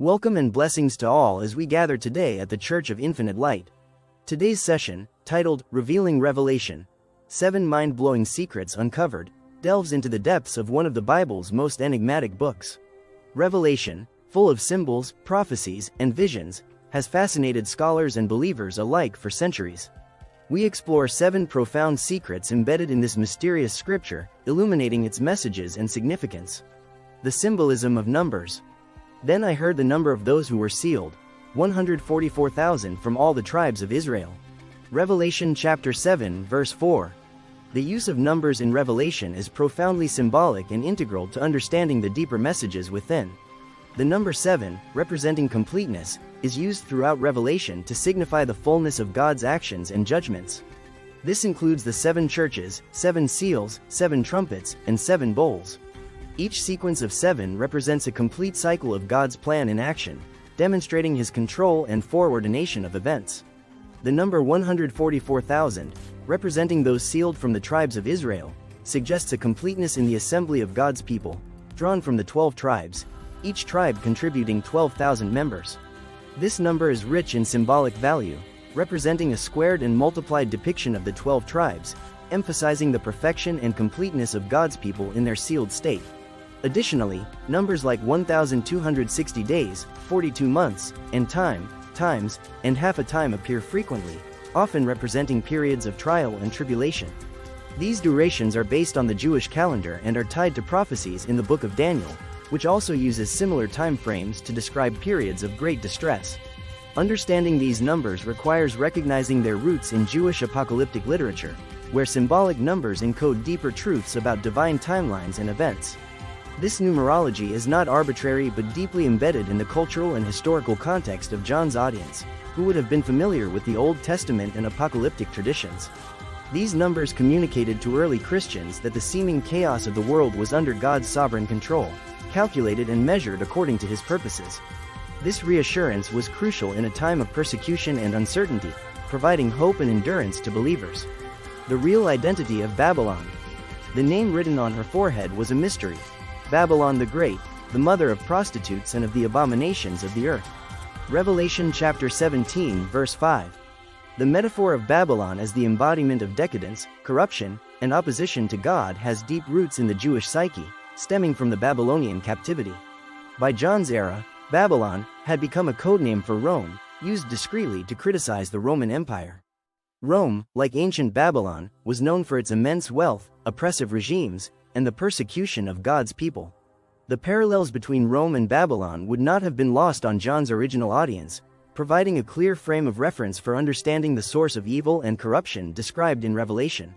Welcome and blessings to all as we gather today at the Church of Infinite Light. Today's session, titled Revealing Revelation, 7 Mind-Blowing Secrets Uncovered, delves into the depths of one of the Bible's most enigmatic books. Revelation, full of symbols, prophecies, and visions, has fascinated scholars and believers alike for centuries. We explore 7 profound secrets embedded in this mysterious scripture, illuminating its messages and significance. The symbolism of numbers. Then I heard the number of those who were sealed, 144,000 from all the tribes of Israel. Revelation chapter 7 verse 4. The use of numbers in Revelation is profoundly symbolic and integral to understanding the deeper messages within. The number 7, representing completeness, is used throughout Revelation to signify the fullness of God's actions and judgments. This includes the 7 churches, 7 seals, 7 trumpets, and 7 bowls. Each sequence of 7 represents a complete cycle of God's plan in action, demonstrating His control and foreordination of events. The number 144,000, representing those sealed from the tribes of Israel, suggests a completeness in the assembly of God's people, drawn from the 12 tribes, each tribe contributing 12,000 members. This number is rich in symbolic value, representing a squared and multiplied depiction of the 12 tribes, emphasizing the perfection and completeness of God's people in their sealed state. Additionally, numbers like 1,260 days, 42 months, and times, and half a time appear frequently, often representing periods of trial and tribulation. These durations are based on the Jewish calendar and are tied to prophecies in the book of Daniel, which also uses similar time frames to describe periods of great distress. Understanding these numbers requires recognizing their roots in Jewish apocalyptic literature, where symbolic numbers encode deeper truths about divine timelines and events. This numerology is not arbitrary but deeply embedded in the cultural and historical context of John's audience, who would have been familiar with the Old Testament and apocalyptic traditions. These numbers communicated to early Christians that the seeming chaos of the world was under God's sovereign control, calculated and measured according to His purposes. This reassurance was crucial in a time of persecution and uncertainty, providing hope and endurance to believers. The real identity of Babylon. The name written on her forehead was a mystery. Babylon the Great, the mother of prostitutes and of the abominations of the earth. Revelation chapter 17 verse 5. The metaphor of Babylon as the embodiment of decadence, corruption, and opposition to God has deep roots in the Jewish psyche, stemming from the Babylonian captivity. By John's era, Babylon had become a codename for Rome, used discreetly to criticize the Roman Empire. Rome, like ancient Babylon, was known for its immense wealth, oppressive regimes, and the persecution of God's people. The parallels between Rome and Babylon would not have been lost on John's original audience, providing a clear frame of reference for understanding the source of evil and corruption described in Revelation.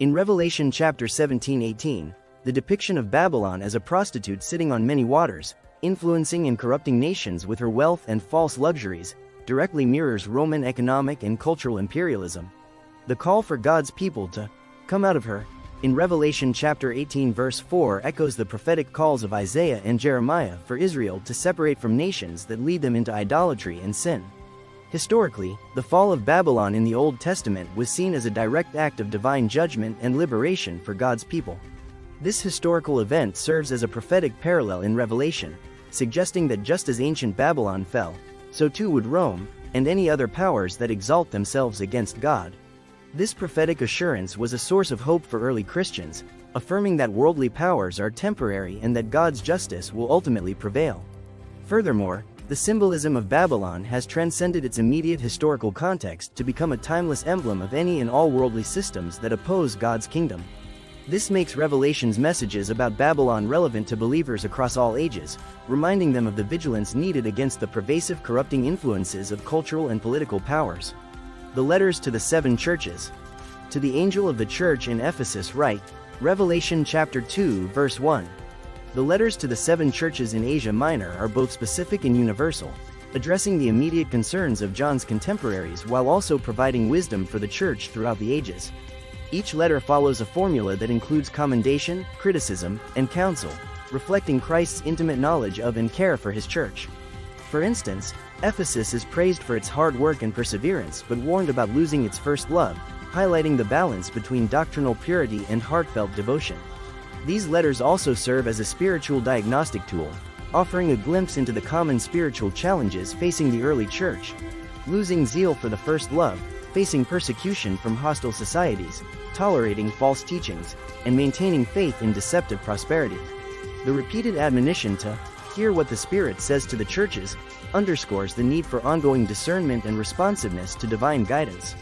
In Revelation chapter 17-18, the depiction of Babylon as a prostitute sitting on many waters, influencing and corrupting nations with her wealth and false luxuries, directly mirrors Roman economic and cultural imperialism. The call for God's people to come out of her, in Revelation chapter 18 verse 4 echoes the prophetic calls of Isaiah and Jeremiah for Israel to separate from nations that lead them into idolatry and sin. Historically, the fall of Babylon in the Old Testament was seen as a direct act of divine judgment and liberation for God's people. This historical event serves as a prophetic parallel in Revelation, suggesting that just as ancient Babylon fell, so too would Rome, and any other powers that exalt themselves against God. This prophetic assurance was a source of hope for early Christians, affirming that worldly powers are temporary and that God's justice will ultimately prevail. Furthermore, the symbolism of Babylon has transcended its immediate historical context to become a timeless emblem of any and all worldly systems that oppose God's kingdom. This makes Revelation's messages about Babylon relevant to believers across all ages, reminding them of the vigilance needed against the pervasive corrupting influences of cultural and political powers. The letters to the 7 churches. To the angel of the church in Ephesus write, Revelation chapter 2 verse 1. The letters to the 7 churches in Asia Minor are both specific and universal, addressing the immediate concerns of John's contemporaries while also providing wisdom for the church throughout the ages. Each letter follows a formula that includes commendation, criticism, and counsel, reflecting Christ's intimate knowledge of and care for His church. For instance, Ephesus is praised for its hard work and perseverance but warned about losing its first love, highlighting the balance between doctrinal purity and heartfelt devotion. These letters also serve as a spiritual diagnostic tool, offering a glimpse into the common spiritual challenges facing the early church: losing zeal for the first love, facing persecution from hostile societies, tolerating false teachings, and maintaining faith in deceptive prosperity. The repeated admonition to hear what the Spirit says to the churches underscores the need for ongoing discernment and responsiveness to divine guidance.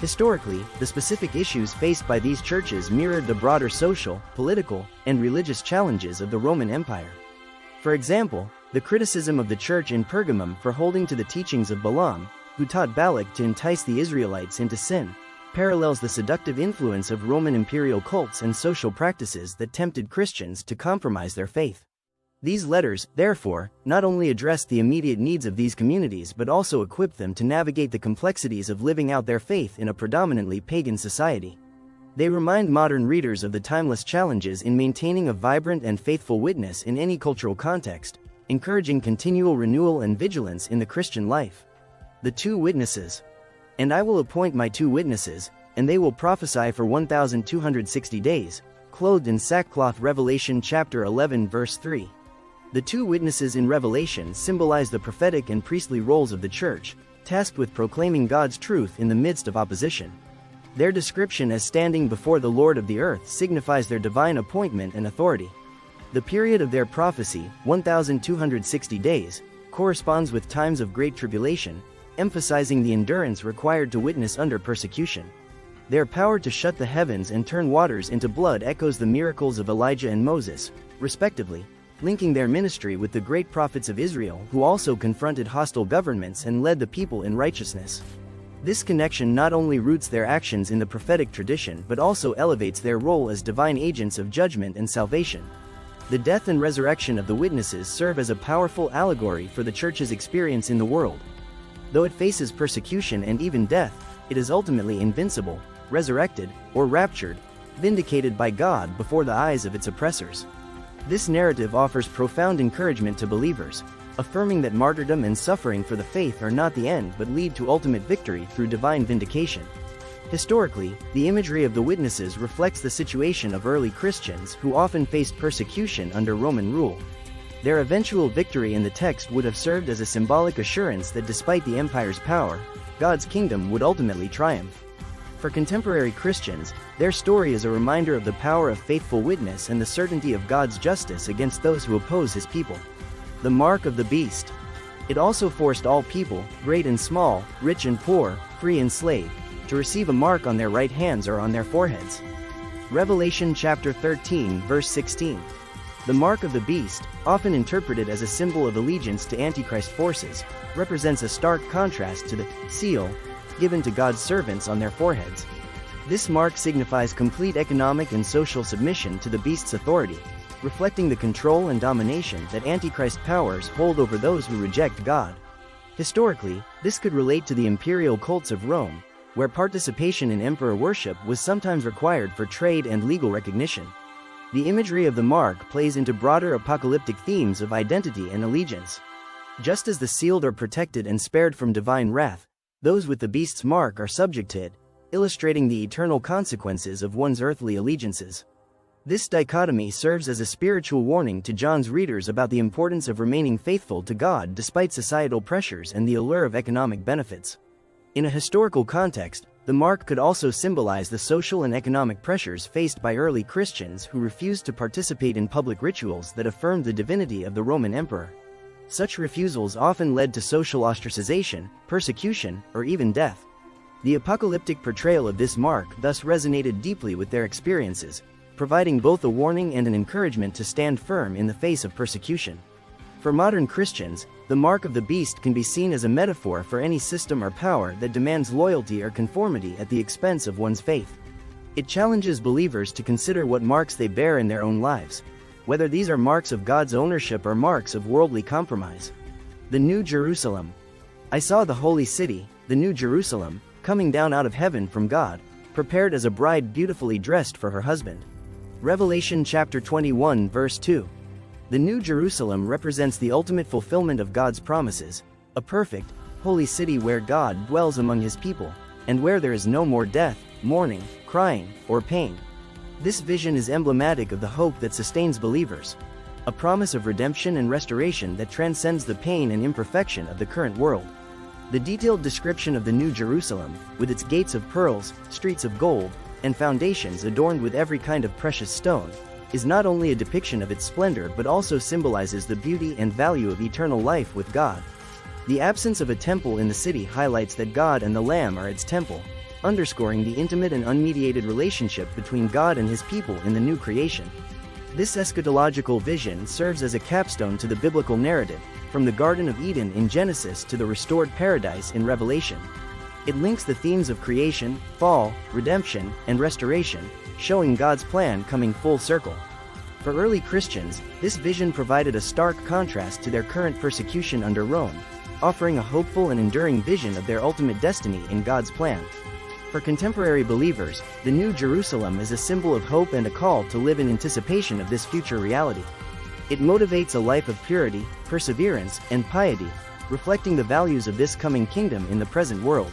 Historically, the specific issues faced by these churches mirrored the broader social, political, and religious challenges of the Roman Empire. For example, the criticism of the church in Pergamum for holding to the teachings of Balaam, who taught Balak to entice the Israelites into sin, parallels the seductive influence of Roman imperial cults and social practices that tempted Christians to compromise their faith. These letters, therefore, not only addressed the immediate needs of these communities but also equipped them to navigate the complexities of living out their faith in a predominantly pagan society. They remind modern readers of the timeless challenges in maintaining a vibrant and faithful witness in any cultural context, encouraging continual renewal and vigilance in the Christian life. The two witnesses. "And I will appoint my 2 witnesses, and they will prophesy for 1,260 days, clothed in sackcloth." Revelation chapter 11 verse 3. The 2 witnesses in Revelation symbolize the prophetic and priestly roles of the church, tasked with proclaiming God's truth in the midst of opposition. Their description as standing before the Lord of the earth signifies their divine appointment and authority. The period of their prophecy, 1,260 days, corresponds with times of great tribulation, emphasizing the endurance required to witness under persecution. Their power to shut the heavens and turn waters into blood echoes the miracles of Elijah and Moses, respectively, linking their ministry with the great prophets of Israel who also confronted hostile governments and led the people in righteousness. This connection not only roots their actions in the prophetic tradition but also elevates their role as divine agents of judgment and salvation. The death and resurrection of the witnesses serve as a powerful allegory for the church's experience in the world. Though it faces persecution and even death, it is ultimately invincible, resurrected, or raptured, vindicated by God before the eyes of its oppressors. This narrative offers profound encouragement to believers, affirming that martyrdom and suffering for the faith are not the end but lead to ultimate victory through divine vindication. Historically, the imagery of the witnesses reflects the situation of early Christians who often faced persecution under Roman rule. Their eventual victory in the text would have served as a symbolic assurance that despite the empire's power, God's kingdom would ultimately triumph. For contemporary Christians, their story is a reminder of the power of faithful witness and the certainty of God's justice against those who oppose his people. The mark of the beast. It also forced all people, great and small, rich and poor, free and slave, to receive a mark on their right hands or on their foreheads. Revelation chapter 13 verse 16. The mark of the beast, often interpreted as a symbol of allegiance to Antichrist forces, represents a stark contrast to the seal given to God's servants on their foreheads. This mark signifies complete economic and social submission to the beast's authority, reflecting the control and domination that Antichrist powers hold over those who reject God. Historically, this could relate to the imperial cults of Rome, where participation in emperor worship was sometimes required for trade and legal recognition. The imagery of the mark plays into broader apocalyptic themes of identity and allegiance. Just as the sealed are protected and spared from divine wrath, those with the beast's mark are subject to it, illustrating the eternal consequences of one's earthly allegiances. This dichotomy serves as a spiritual warning to John's readers about the importance of remaining faithful to God despite societal pressures and the allure of economic benefits. In a historical context, the mark could also symbolize the social and economic pressures faced by early Christians who refused to participate in public rituals that affirmed the divinity of the Roman emperor. Such refusals often led to social ostracization, persecution, or even death. The apocalyptic portrayal of this mark thus resonated deeply with their experiences, providing both a warning and an encouragement to stand firm in the face of persecution. For modern Christians, the mark of the beast can be seen as a metaphor for any system or power that demands loyalty or conformity at the expense of one's faith. It challenges believers to consider what marks they bear in their own lives, whether these are marks of God's ownership or marks of worldly compromise. The New Jerusalem. I saw the holy city, the New Jerusalem, coming down out of heaven from God, prepared as a bride beautifully dressed for her husband. Revelation chapter 21 verse 2. The New Jerusalem represents the ultimate fulfillment of God's promises, a perfect, holy city where God dwells among his people, and where there is no more death, mourning, crying, or pain. This vision is emblematic of the hope that sustains believers. a promise of redemption and restoration that transcends the pain and imperfection of the current world. The detailed description of the New Jerusalem, with its gates of pearls, streets of gold, and foundations adorned with every kind of precious stone, is not only a depiction of its splendor but also symbolizes the beauty and value of eternal life with God. The absence of a temple in the city highlights that God and the Lamb are its temple, underscoring the intimate and unmediated relationship between God and his people in the new creation. This eschatological vision serves as a capstone to the biblical narrative, from the Garden of Eden in Genesis to the restored paradise in Revelation. It links the themes of creation, fall, redemption, and restoration, showing God's plan coming full circle. For early Christians, this vision provided a stark contrast to their current persecution under Rome, offering a hopeful and enduring vision of their ultimate destiny in God's plan. For contemporary believers, the New Jerusalem is a symbol of hope and a call to live in anticipation of this future reality. It motivates a life of purity, perseverance, and piety, reflecting the values of this coming kingdom in the present world.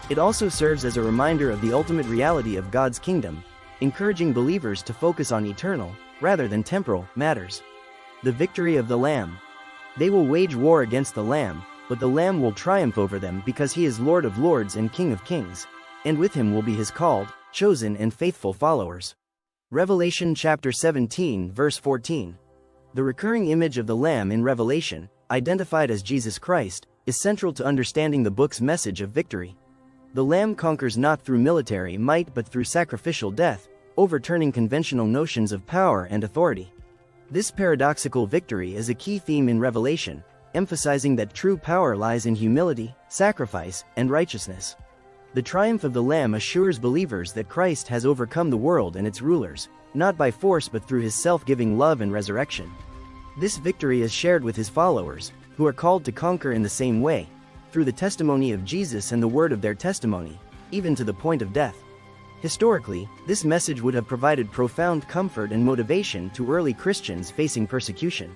It also serves as a reminder of the ultimate reality of God's kingdom, encouraging believers to focus on eternal, rather than temporal, matters. The victory of the Lamb. They will wage war against the Lamb, but the Lamb will triumph over them because he is Lord of Lords and King of Kings, and with him will be his called, chosen and faithful followers. Revelation chapter 17 verse 14. The recurring image of the Lamb in Revelation, identified as Jesus Christ, is central to understanding the book's message of victory. The Lamb conquers not through military might but through sacrificial death, overturning conventional notions of power and authority. This paradoxical victory is a key theme in Revelation, emphasizing that true power lies in humility, sacrifice, and righteousness. The triumph of the Lamb assures believers that Christ has overcome the world and its rulers, not by force but through his self-giving love and resurrection. This victory is shared with his followers, who are called to conquer in the same way, through the testimony of Jesus and the word of their testimony, even to the point of death. Historically, this message would have provided profound comfort and motivation to early Christians facing persecution.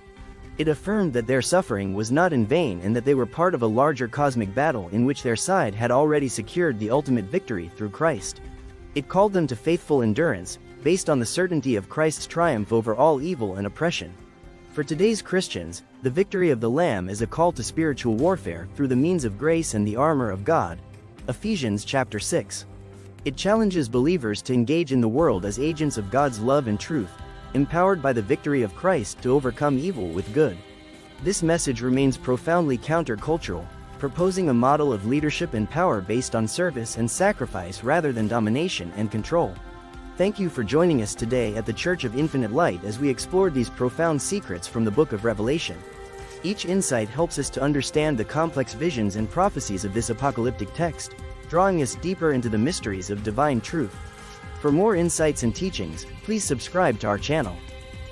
It affirmed that their suffering was not in vain and that they were part of a larger cosmic battle in which their side had already secured the ultimate victory through Christ. It called them to faithful endurance, based on the certainty of Christ's triumph over all evil and oppression. For today's Christians, the victory of the Lamb is a call to spiritual warfare through the means of grace and the armor of God. Ephesians chapter 6. It challenges believers to engage in the world as agents of God's love and truth, empowered by the victory of Christ to overcome evil with good. This message remains profoundly countercultural, proposing a model of leadership and power based on service and sacrifice rather than domination and control. Thank you for joining us today at the Church of Infinite Light as we explored these profound secrets from the book of Revelation. Each insight helps us to understand the complex visions and prophecies of this apocalyptic text, drawing us deeper into the mysteries of divine truth. For more insights and teachings, please subscribe to our channel.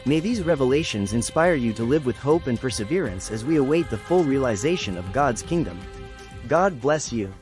May these revelations inspire you to live with hope and perseverance as we await the full realization of God's kingdom. God bless you.